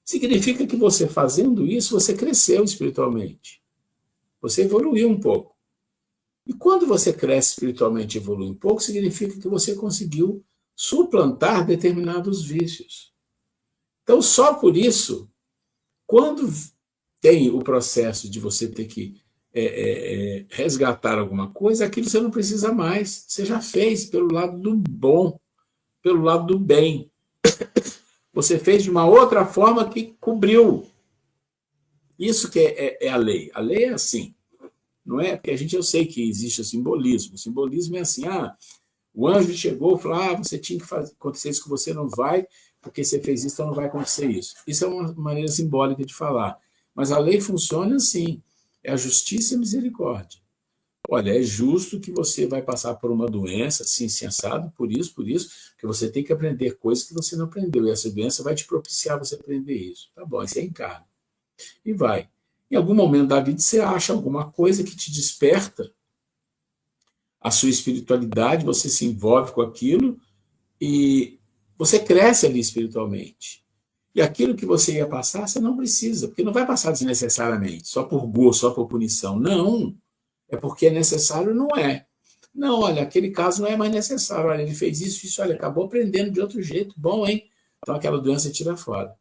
Significa que você fazendo isso, você cresceu espiritualmente. Você evoluiu um pouco. E quando você cresce espiritualmente e evolui um pouco, significa que você conseguiu suplantar determinados vícios. Então, só por isso, quando tem o processo de você ter que resgatar alguma coisa, aquilo você não precisa mais. Você já fez pelo lado do bom, pelo lado do bem. Você fez de uma outra forma que cobriu. Isso que é a lei. A lei é assim. Não é? Porque eu sei que existe o simbolismo. O simbolismo é assim, o anjo chegou e falou, você tinha que acontecer isso que você não vai, porque você fez isso, então não vai acontecer isso. Isso é uma maneira simbólica de falar. Mas a lei funciona assim. É a justiça e a misericórdia. Olha, é justo que você vai passar por uma doença, assim, sensado, por isso, que você tem que aprender coisas que você não aprendeu. E essa doença vai te propiciar você aprender isso. Tá bom, aí você encarna. E vai. Em algum momento da vida você acha alguma coisa que te desperta a sua espiritualidade, você se envolve com aquilo e você cresce ali espiritualmente. E aquilo que você ia passar, você não precisa, porque não vai passar desnecessariamente, só por gosto, só por punição. Não. É porque é necessário, não é. Não, olha, aquele caso não é mais necessário. Olha, ele fez isso, olha, acabou aprendendo de outro jeito. Bom, hein? Então aquela doença tira fora.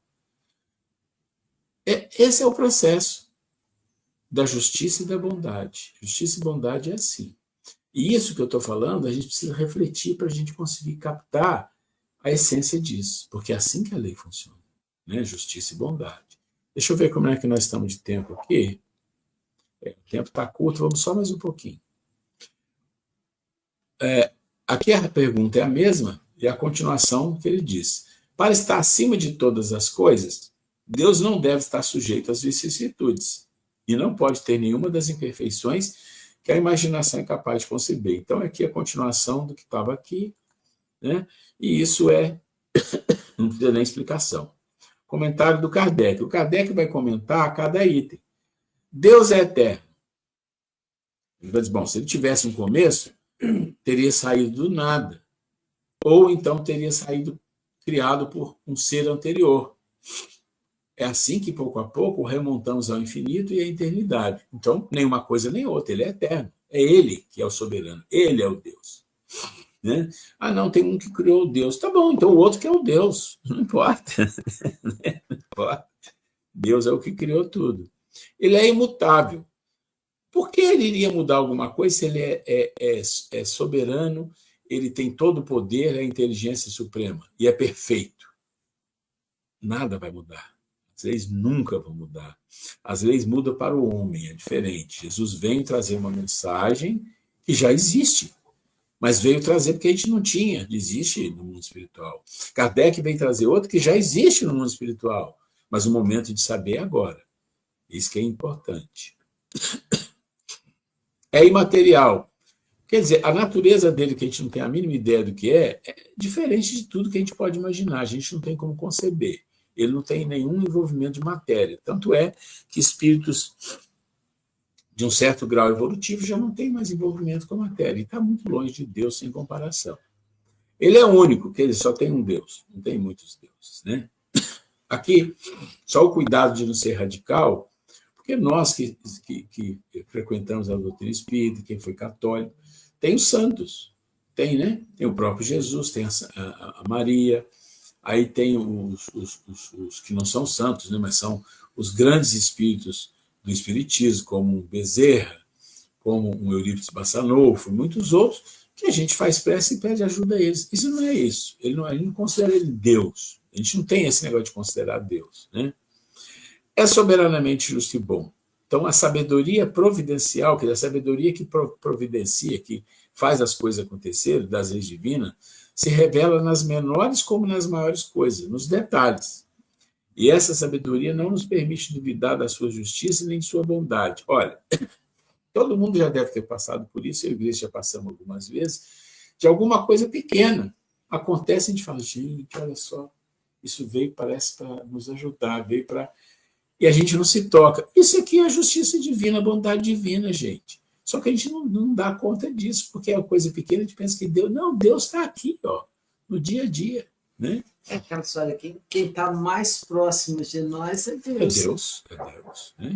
Esse é o processo da justiça e da bondade. Justiça e bondade é assim. E isso que eu estou falando, a gente precisa refletir para a gente conseguir captar a essência disso, porque é assim que a lei funciona, né? Justiça e bondade. Deixa eu ver como é que nós estamos de tempo aqui. O tempo está curto, vamos só mais um pouquinho. Aqui a pergunta é a mesma e a continuação que ele diz. Para estar acima de todas as coisas, Deus não deve estar sujeito às vicissitudes e não pode ter nenhuma das imperfeições que a imaginação é capaz de conceber. Então, aqui é a continuação do que estava aqui, né? E isso não precisa nem explicação. Comentário do Kardec. O Kardec vai comentar cada item. Deus é eterno. Ele vai dizer, bom, se ele tivesse um começo, teria saído do nada. Ou então teria saído criado por um ser anterior. É assim que, pouco a pouco, remontamos ao infinito e à eternidade. Então, nem uma coisa nem outra, ele é eterno. É ele que é o soberano, ele é o Deus. Né? Não, tem um que criou o Deus. Tá bom, então o outro que é o Deus. Não importa. Não importa. Deus é o que criou tudo. Ele é imutável. Por que ele iria mudar alguma coisa se ele é soberano, ele tem todo o poder, é a inteligência suprema e é perfeito? Nada vai mudar. As leis nunca vão mudar. As leis mudam para o homem, é diferente. Jesus vem trazer uma mensagem que já existe, mas veio trazer porque a gente não tinha, existe no mundo espiritual. Kardec vem trazer outra que já existe no mundo espiritual, mas o momento de saber é agora. Isso que é importante. É imaterial. Quer dizer, a natureza dele, que a gente não tem a mínima ideia do que é diferente de tudo que a gente pode imaginar. A gente não tem como conceber. Ele não tem nenhum envolvimento de matéria. Tanto é que espíritos de um certo grau evolutivo já não têm mais envolvimento com a matéria. E está muito longe de Deus sem comparação. Ele é único, que ele só tem um Deus. Não tem muitos deuses, né? Aqui, só o cuidado de não ser radical, porque nós que frequentamos a doutrina espírita, quem foi católico, tem os santos, tem, né? Tem o próprio Jesus, tem a Maria, aí tem os que não são santos, né? Mas são os grandes espíritos do espiritismo, como um Bezerra, como um Eurípides Bassanufo, e muitos outros que a gente faz prece e pede ajuda a eles. Isso não é isso. A gente não considera ele Deus. A gente não tem esse negócio de considerar Deus, né? É soberanamente justo e bom. Então, a sabedoria providencial, que é a sabedoria que providencia, que faz as coisas acontecerem, das leis divinas, se revela nas menores como nas maiores coisas, nos detalhes. E essa sabedoria não nos permite duvidar da sua justiça nem de sua bondade. Olha, todo mundo já deve ter passado por isso, eu e a igreja já passamos algumas vezes, de alguma coisa pequena. Acontece e a gente fala, gente, olha só, isso veio, parece, para nos ajudar, veio para... E a gente não se toca. Isso aqui é a justiça divina, a bondade divina, gente. Só que a gente não dá conta disso, porque é uma coisa pequena, a gente pensa que Deus... Não, Deus está aqui, ó, no dia a dia, né? É aquela história que quem está mais próximo de nós é Deus. É Deus, é Deus. Né?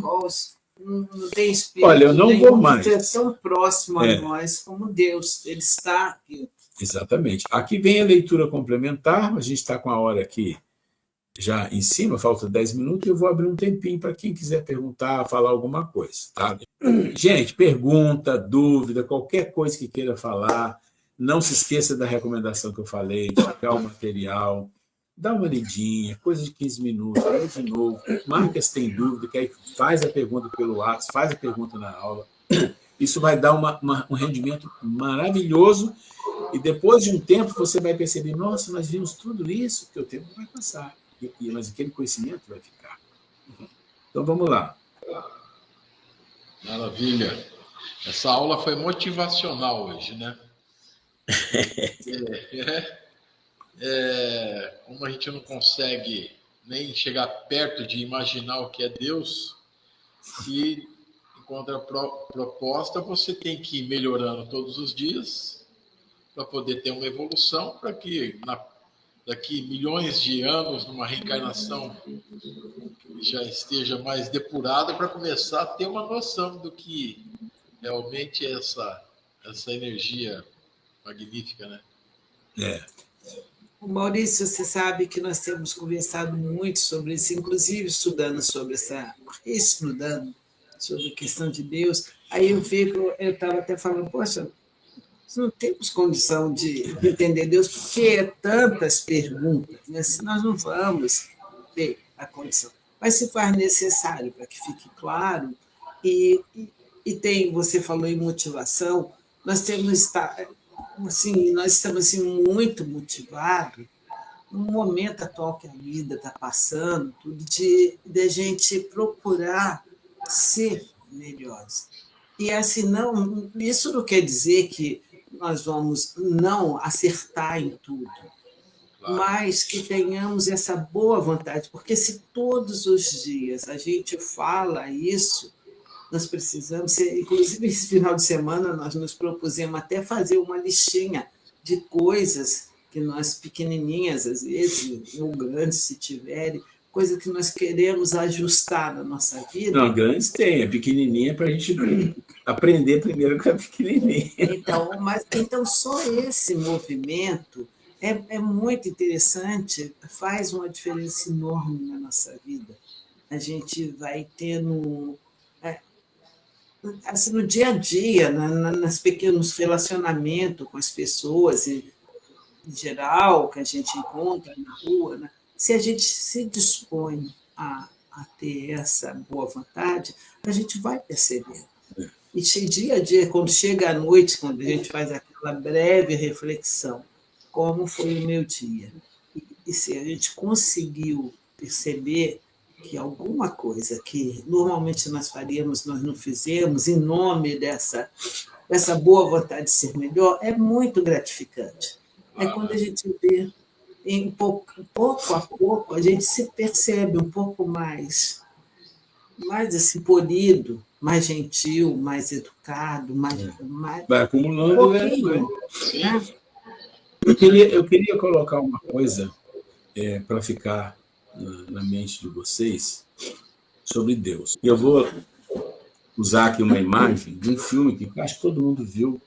Não tem espírito. Olha, eu não vou mais. É tão próximo a nós como Deus. Ele está aqui. Exatamente. Aqui vem a leitura complementar. A gente está com a hora aqui já em cima, falta 10 minutos, e eu vou abrir um tempinho para quem quiser perguntar, falar alguma coisa. Tá? Gente, pergunta, dúvida, qualquer coisa que queira falar, não se esqueça da recomendação que eu falei, de pegar o material, dá uma lidinha, coisa de 15 minutos, lê de novo, marca se tem dúvida, que aí faz a pergunta pelo WhatsApp, faz a pergunta na aula. Isso vai dar um rendimento maravilhoso, e depois de um tempo você vai perceber, nossa, nós vimos tudo isso, que o tempo vai passar, mas aquele conhecimento vai ficar. Então vamos lá. Maravilha. Essa aula foi motivacional hoje, né? Como a gente não consegue nem chegar perto de imaginar o que é Deus, e em contraproposta você tem que ir melhorando todos os dias para poder ter uma evolução, para que daqui milhões de anos, numa reencarnação já esteja mais depurada, para começar a ter uma noção do que realmente é essa energia magnífica, né? Maurício, você sabe que nós temos conversado muito sobre isso, inclusive estudando sobre sobre a questão de Deus. Aí eu estava até falando, poxa, não temos condição de entender Deus, porque é tantas perguntas, né? Nós não vamos ter a condição. Mas se faz necessário para que fique claro, e você falou em motivação, nós estamos muito motivados no momento atual que a vida está passando, de a gente procurar ser melhores. E assim, isso não quer dizer que nós vamos não acertar em tudo, mas que tenhamos essa boa vontade, porque se todos os dias a gente fala isso, nós precisamos, inclusive esse final de semana nós nos propusemos até fazer uma listinha de coisas que nós, pequenininhas às vezes, ou grandes se tiverem, coisas que nós queremos ajustar na nossa vida. Não, grandes tem, é pequenininha para a gente aprender primeiro com a pequenininha. Então só esse movimento é muito interessante, faz uma diferença enorme na nossa vida. A gente vai tendo... assim, no dia a dia, nos pequenos relacionamentos com as pessoas, em geral, que a gente encontra na rua, né? Se a gente se dispõe a ter essa boa vontade, a gente vai percebendo. E dia a dia, quando chega a noite, quando a gente faz aquela breve reflexão, como foi o meu dia, e se a gente conseguiu perceber que alguma coisa que normalmente nós faríamos, nós não fizemos, em nome dessa boa vontade de ser melhor, é muito gratificante. É quando a gente vê, pouco a pouco, a gente se percebe um pouco mais assim, polido, mais gentil, mais educado, mais vai acumulando, né? Eu queria colocar uma coisa para ficar na mente de vocês sobre Deus. Eu vou usar aqui uma imagem de um filme que acho que todo mundo viu,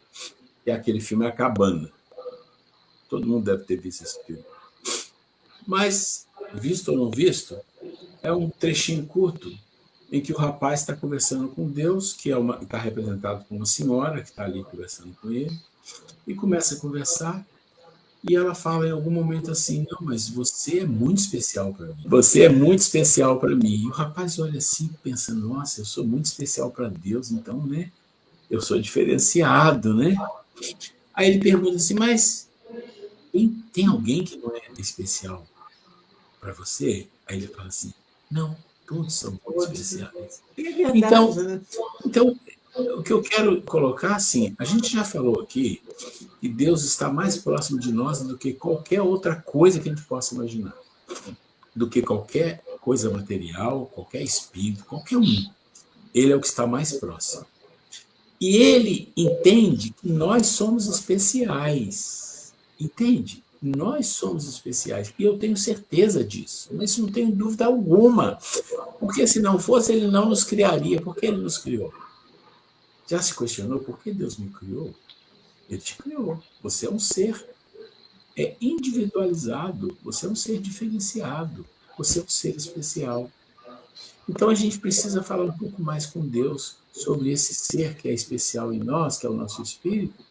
que é aquele filme A Cabana. Todo mundo deve ter visto esse filme. Mas, visto ou não visto, é um trechinho curto em que o rapaz está conversando com Deus, que está representado por uma senhora que está ali conversando com ele, E começa a conversar. E ela fala em algum momento assim, não, mas você é muito especial para mim. Você é muito especial para mim. E o rapaz olha assim, pensa, nossa, eu sou muito especial para Deus, então, né? Eu sou diferenciado, né? Aí ele pergunta assim, mas tem alguém que não é especial para você? Aí ele fala assim, não, todos são muito especiais. É verdade, Então, né? então, o que eu quero colocar, assim, a gente já falou aqui que Deus está mais próximo de nós do que qualquer outra coisa que a gente possa imaginar, do que qualquer coisa material, qualquer espírito, qualquer um. Ele é o que está mais próximo. E ele entende que nós somos especiais. Entende? Nós somos especiais. E eu tenho certeza disso. Mas não tenho dúvida alguma. Porque se não fosse, ele não nos criaria. Por que ele nos criou? Já se questionou por que Deus me criou? Ele te criou. Você é um ser individualizado. Você é um ser diferenciado. Você é um ser especial. Então a gente precisa falar um pouco mais com Deus sobre esse ser que é especial em nós, que é o nosso espírito,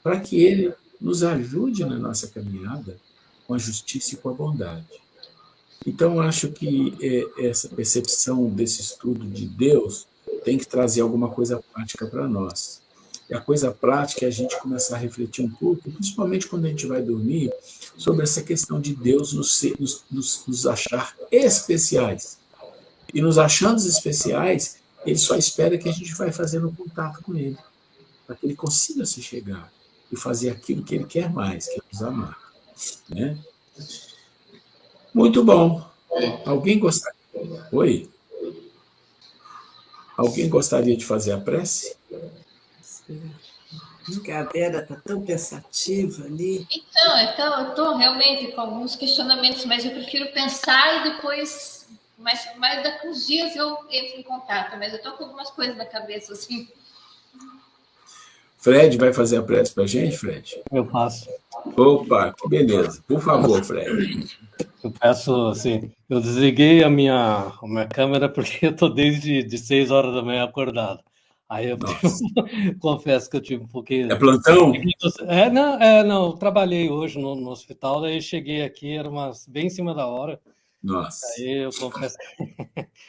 para que ele nos ajude na nossa caminhada com a justiça e com a bondade. Então acho que essa percepção desse estudo de Deus tem que trazer alguma coisa prática para nós. E a coisa prática é a gente começar a refletir um pouco, principalmente quando a gente vai dormir, sobre essa questão de Deus nos achar especiais. E nos achando especiais, ele só espera que a gente vai fazendo contato com ele, para que ele consiga se chegar e fazer aquilo que ele quer mais, que é nos amar. Né? Muito bom. Alguém gostaria? Oi? Alguém gostaria de fazer a prece? A Vera está tão pensativa ali. Então eu estou realmente com alguns questionamentos, mas eu prefiro pensar e depois, mas daqui a uns dias eu entro em contato, mas eu estou com algumas coisas na cabeça, assim. Fred vai fazer a prece para a gente, Fred? Eu faço. Opa, que beleza. Por favor, Fred. Eu peço, assim, eu desliguei a minha câmera porque eu estou desde 6 horas da manhã acordado. Aí eu confesso que eu tive um pouquinho... É plantão? Não, eu trabalhei hoje no hospital, daí cheguei aqui, era bem em cima da hora. Nossa. Aí eu confesso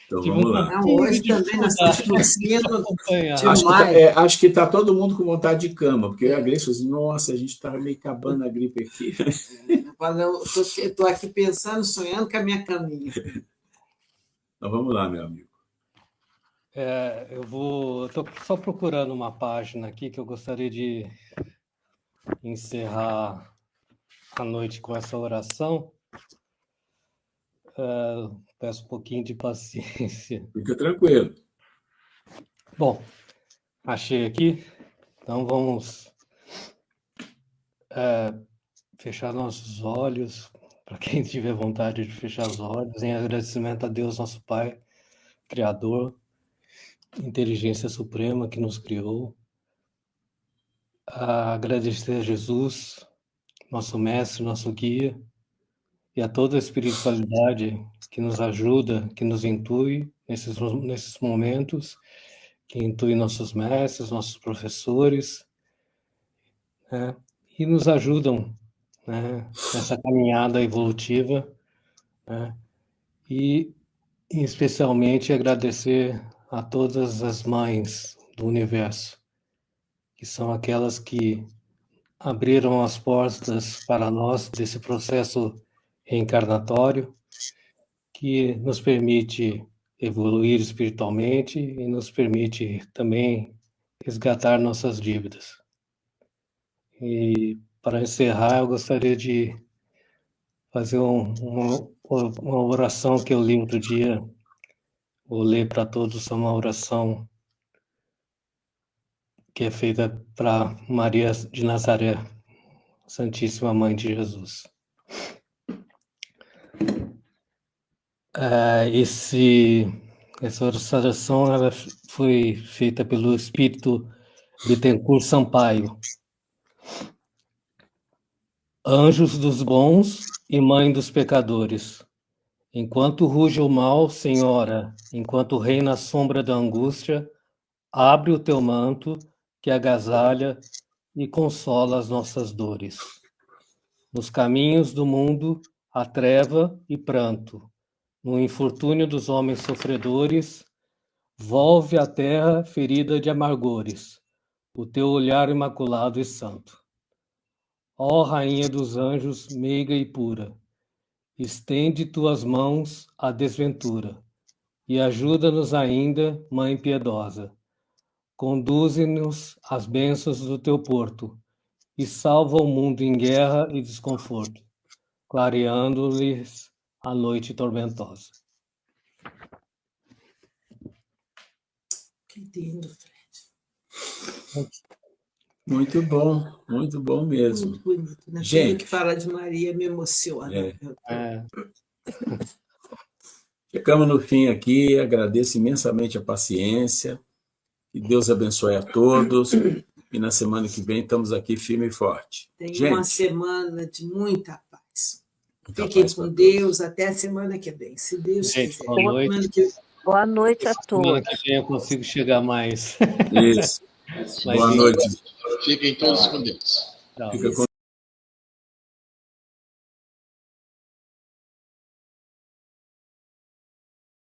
então vamos lá. Não, hoje também nós estamos torcendo demais. Acho que está todo mundo com vontade de cama, porque a Grace falou assim, nossa, a gente estava meio acabando a gripe aqui. Eu estou aqui pensando, sonhando com a minha caminha. Então vamos lá, meu amigo. Eu estou só procurando uma página aqui que eu gostaria de encerrar a noite com essa oração. Peço um pouquinho de paciência. Fica tranquilo. Bom, achei aqui. Então vamos fechar nossos olhos, para quem tiver vontade de fechar os olhos, em agradecimento a Deus, nosso Pai, Criador, Inteligência Suprema que nos criou. Agradecer a Jesus, nosso mestre, nosso guia, e a toda a espiritualidade que nos ajuda, que nos intui nesses momentos, que intui nossos mestres, nossos professores, né, e nos ajudam, né, nessa caminhada evolutiva, né, e especialmente agradecer a todas as mães do universo, que são aquelas que abriram as portas para nós desse processo reencarnatório, que nos permite evoluir espiritualmente e nos permite também resgatar nossas dívidas. E para encerrar, eu gostaria de fazer uma oração que eu li outro dia. Vou ler para todos uma oração que é feita para Maria de Nazaré, Santíssima Mãe de Jesus. Essa oração ela foi feita pelo Espírito Bittencourt Sampaio. Anjos dos bons e mãe dos pecadores, enquanto ruge o mal, Senhora, enquanto reina a sombra da angústia, abre o teu manto que agasalha e consola as nossas dores. Nos caminhos do mundo há treva e pranto. No infortúnio dos homens sofredores, volve a terra ferida de amargores, o teu olhar imaculado e santo. Ó Rainha dos anjos, meiga e pura, estende tuas mãos à desventura e ajuda-nos ainda, Mãe piedosa. Conduze-nos às bênçãos do teu porto e salva o mundo em guerra e desconforto, clareando-lhes a noite tormentosa. Que lindo, Fred. Muito bom mesmo. Muito bonito. Né? Gente. Tudo que fala de Maria me emociona. Chegamos no fim aqui, agradeço imensamente a paciência, que Deus abençoe a todos, e na semana que vem estamos aqui firme e forte. Tenha uma semana de muita paz. Muita Fiquem paz com Deus até a semana que vem, se Deus quiser. Boa noite. Boa noite a Semana todos. que vem eu consigo chegar mais. Isso. Boa noite. Fiquem todos com Deus. Tchau. Fica com